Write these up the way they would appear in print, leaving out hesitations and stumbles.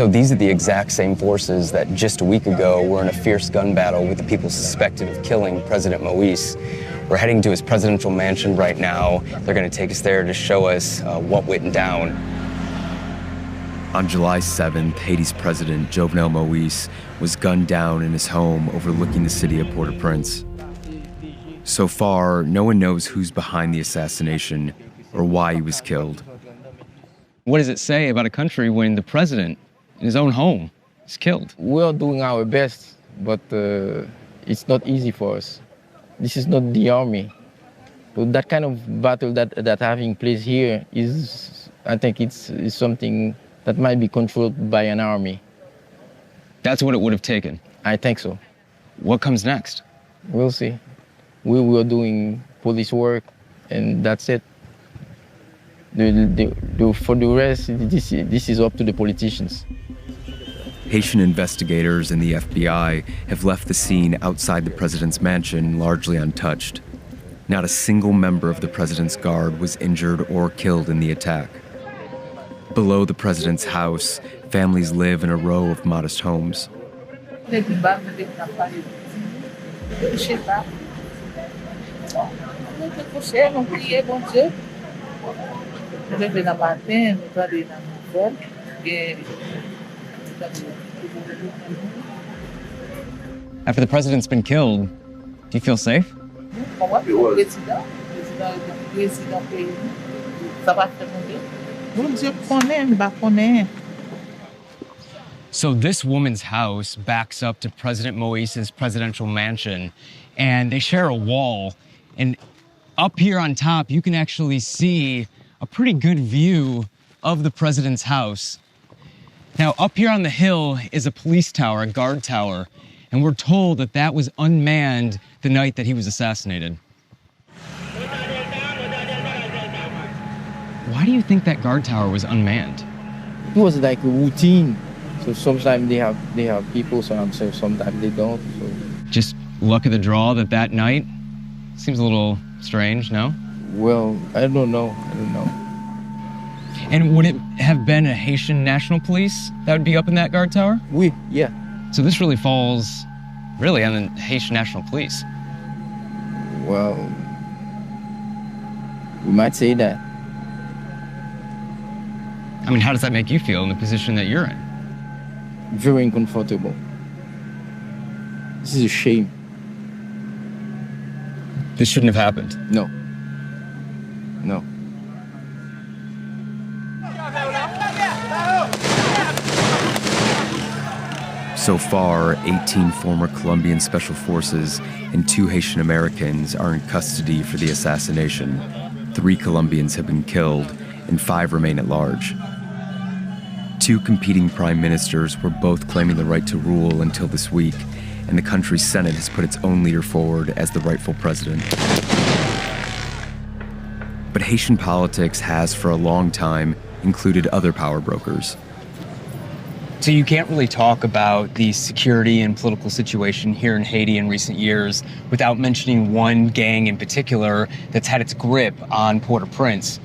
So these are the exact same forces that just a week ago were in a fierce gun battle with the people suspected of killing President Moise. We're heading to his presidential mansion right now. They're going to take us there to show us what went down. On July 7th, Haiti's president, Jovenel Moise, was gunned down in his home overlooking the city of Port-au-Prince. So far, no one knows who's behind the assassination or why he was killed. What does it say about a country when the president in his own home is killed? We're doing our best, but it's not easy for us. This is not the army. So that kind of battle that having place here is, I think is something that might be controlled by an army. That's what it would have taken? I think so. What comes next? We'll see. We were doing police work, and that's it. For the rest, this is up to the politicians. Haitian investigators and the FBI have left the scene outside the president's mansion largely untouched. Not a single member of the president's guard was injured or killed in the attack. Below the president's house, families live in a row of modest homes. After the president's been killed, do you feel safe? So this woman's house backs up to President Moise's presidential mansion, and they share a wall. And up here on top, you can actually see a pretty good view of the president's house. Now, up here on the hill is a police tower, a guard tower, and we're told that that was unmanned the night that he was assassinated. Why do you think that guard tower was unmanned? It was like a routine. So sometimes they have people, sometimes they don't. So. Just luck of the draw that night? Seems a little strange, no? Well, I don't know. And would it have been a Haitian National Police that would be up in that guard tower? Yeah. So this really falls, on the Haitian National Police. Well, we might say that. I mean, how does that make you feel in the position that you're in? Very uncomfortable. This is a shame. This shouldn't have happened. No. So far, 18 former Colombian special forces and 2 Haitian Americans are in custody for the assassination. 3 Colombians have been killed, and 5 remain at large. 2 competing prime ministers were both claiming the right to rule until this week, and the country's Senate has put its own leader forward as the rightful president. But Haitian politics has, for a long time, included other power brokers. So you can't really talk about the security and political situation here in Haiti in recent years without mentioning one gang in particular that's had its grip on Port-au-Prince.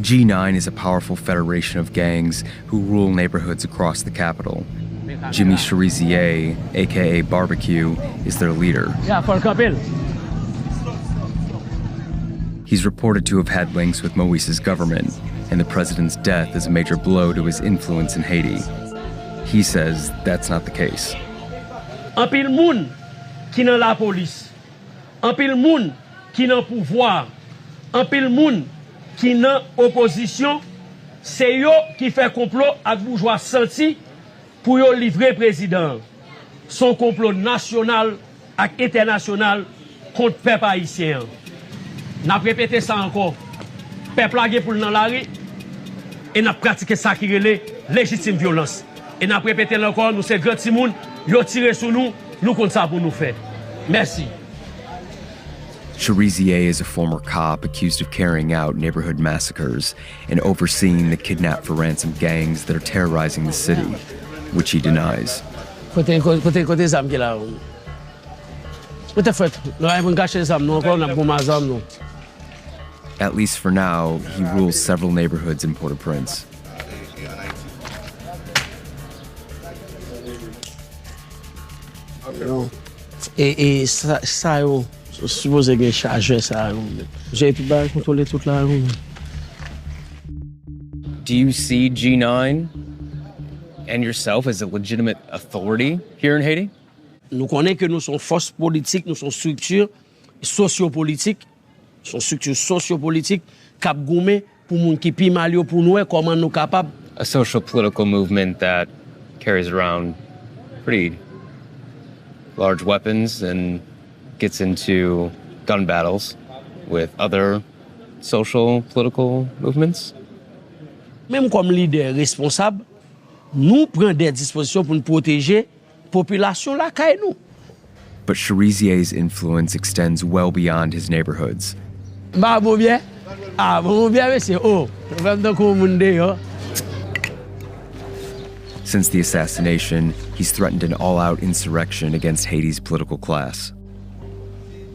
G9 is a powerful federation of gangs who rule neighborhoods across the capital. Jimmy Cherizier, aka Barbecue, is their leader. He's reported to have had links with Moise's government, and the president's death is a major blow to his influence in Haiti. He says that's not the case. En pile moun ki nan la police, en pile moun ki nan pouvoir, en pile moun ki nan opposition, se yo ki fait complot ak bourgeois senti pour yo livrer président. Son complot national ak international contre peuple haïtien. N'a répété ça encore. Peuple a gen pour nan la rue et n'a pratiqué ça qui relait légitime violence. Et n'a répété encore, nous c'est grand timoun, yo tiré sur nous, nous compte ça pour nous faire. Merci. Cherizier is a former cop accused of carrying out neighborhood massacres and overseeing the kidnap for ransom gangs that are terrorizing the city, which he denies. At least for now, he rules several neighborhoods in Port-au-Prince. Et ça, je suppose que les chargeurs, ça, j'ai pu contrôler toute la rue. Do you see G9 and yourself as a legitimate authority here in Haiti? Nous connaissons que nous sommes forces politiques, nous sommes structures sociopolitiques, qui cap goumé pour moun qui pi mal yo pour nous comment nous capables. A social political movement that carries around pretty large weapons and gets into gun battles with other social political movements. Même comme leader responsable, nous prenons des dispositions pour nous protéger la population là kay nous. But Cherizier's influence extends well beyond his neighborhoods. Bah bon bien. Ah bon bien monsieur. Oh, vraiment comme monde yo. Since the assassination, he's threatened an all-out insurrection against Haiti's political class.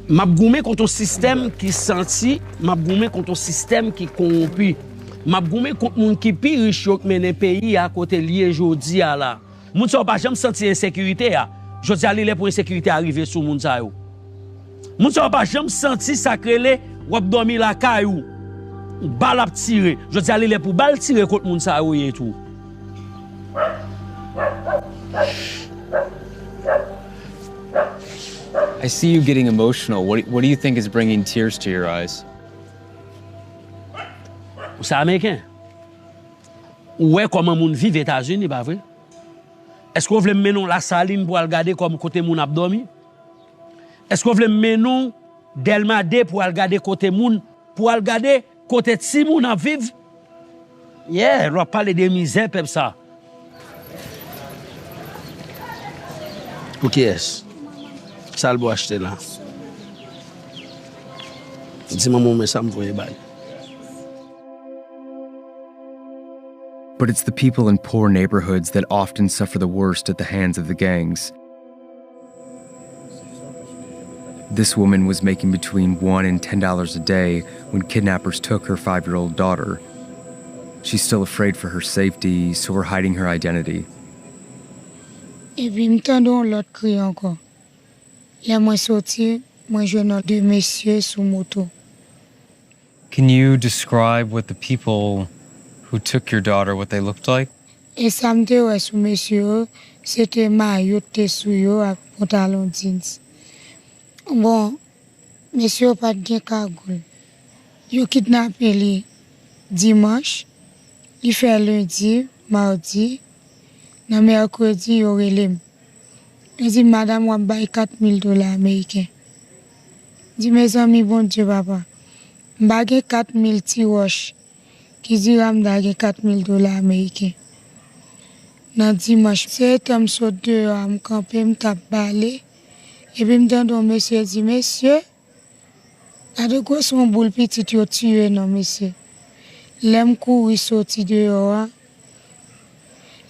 M'a goumé contre un système qui senti, m'a goumé contre un système qui corrompu. M'a goumé contre moun qui pi riche yo mène pays à côté lié jodi à là. Moun sa pas jamais senti insécurité a. Jodi aller pour insécurité arriver sur moun sa yo. Moun sa pas jamais senti sacré ou dormi la caillou. Bal ap tirer. Jodi aller pour bal tirer contre moun sa yo et tout. I see you getting emotional. What do you think is bringing tears to your eyes? C'est américain. Ouais, comment moun vive aux États-Unis, pas vrai? Est-ce qu'on veut mener la saline pour regarder comme côté moun ap dormi? Est-ce qu'on veut mener Delmade pour regarder côté moun, pour regarder côté ti moun ap vive? Yeah, on va parler de misère peuple ça. Pour qui est-ce? Ça le boit acheter là. Dis-moi mon ça me voyait bail. But it's the people in poor neighborhoods that often suffer the worst at the hands of the gangs. This woman was making between $1 and $10 a day when kidnappers took her 5-year-old daughter. She's still afraid for her safety, so we're hiding her identity. Et puis, m'tendons l'autre cri encore. Là, moi sorti, moi je vois deux messieurs sous moto. Can you describe what the people who took your daughter, what they looked like? Et ça me dit, ouais, sous messieurs, c'était maillot, t'es sous yo, avec pantalon jeans. Bon, messieurs pas de cagoule. Yo kidnappé li dimanche, il fait lundi, mardi, dans mercredi, yo relem. Je dis, madame, on baille $4,000 américains. Je dis, mes amis, bon Dieu, papa, je bague 4,000 tiroches qui dit, je bague $4,000 américains. Dans dimanche, c'est un saut dehors, je campé, je tape balai. Et puis, je me monsieur, dit, monsieur, à de quoi son boule petit, tu as tué, non, monsieur. L'aime courir, sorti dehors.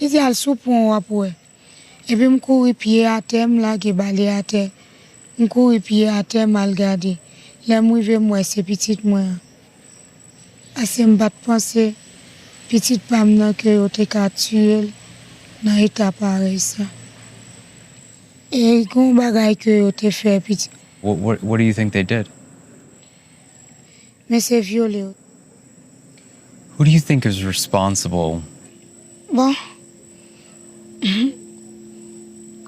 Il dit, al soupon, après. Et puis, je cours pied à terre, je balai à terre. Je cours pied à terre, mal gardé. Là, je moi, c'est petit moi. Assez me bat penser, petite femme que tu as tué, dans l'état pareil ça. Et quand bagaille que tu fait petit. What do you think they did? Mais c'est violé. Who do you think is responsible? Bon.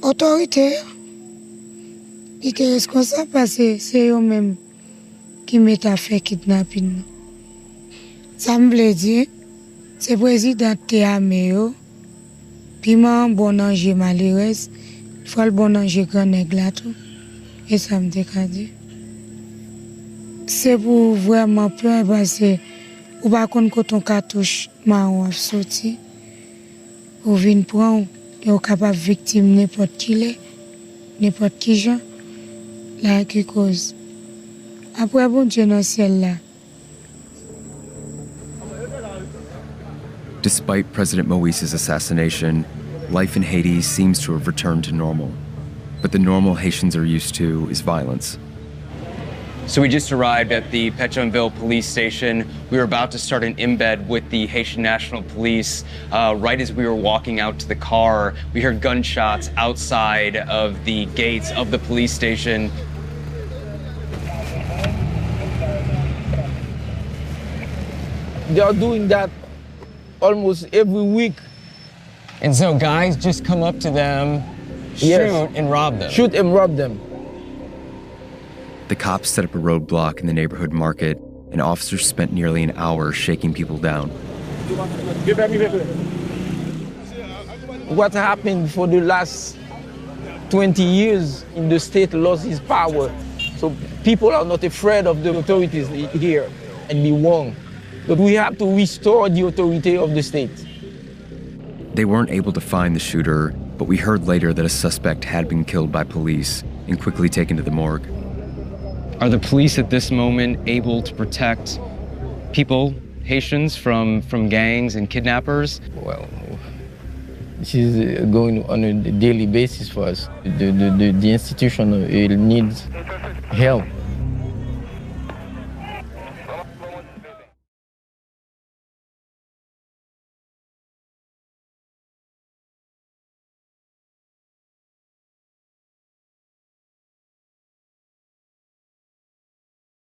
Autorité, il est responsable parce que c'est eux-mêmes qui m'ont fait kidnapping. Ça me veut dire, c'est le président qui a mis, puis moi, bon ange malheureux, il faut le bon ange grand nègre tout. Et ça me dit. C'est pour vraiment peur parce que, ou pas qu'on ton cartouche marron sorti, ou vient prendre. Ils sont capables de victime n'importe qui gens, là qui cause. Après, bon Dieu, dans ciel là. Despite President Moïse's assassination, life in Haiti seems to have returned to normal. But the normal Haitians are used to is violence. So we just arrived at the Pétionville police station. We were about to start an embed with the Haitian National Police. Right as we were walking out to the car, we heard gunshots outside of the gates of the police station. They are doing that almost every week. And so guys just come up to them, Yes. shoot, and rob them. Shoot and rob them. The cops set up a roadblock in the neighborhood market, and officers spent nearly an hour shaking people down. What happened for the last 20 years in the state lost its power. So people are not afraid of the authorities here and be wrong. But we have to restore the authority of the state. They weren't able to find the shooter, but we heard later that a suspect had been killed by police and quickly taken to the morgue. Are the police at this moment able to protect people, Haitians, from gangs and kidnappers? Well, this is going on a daily basis for us. The institution needs help.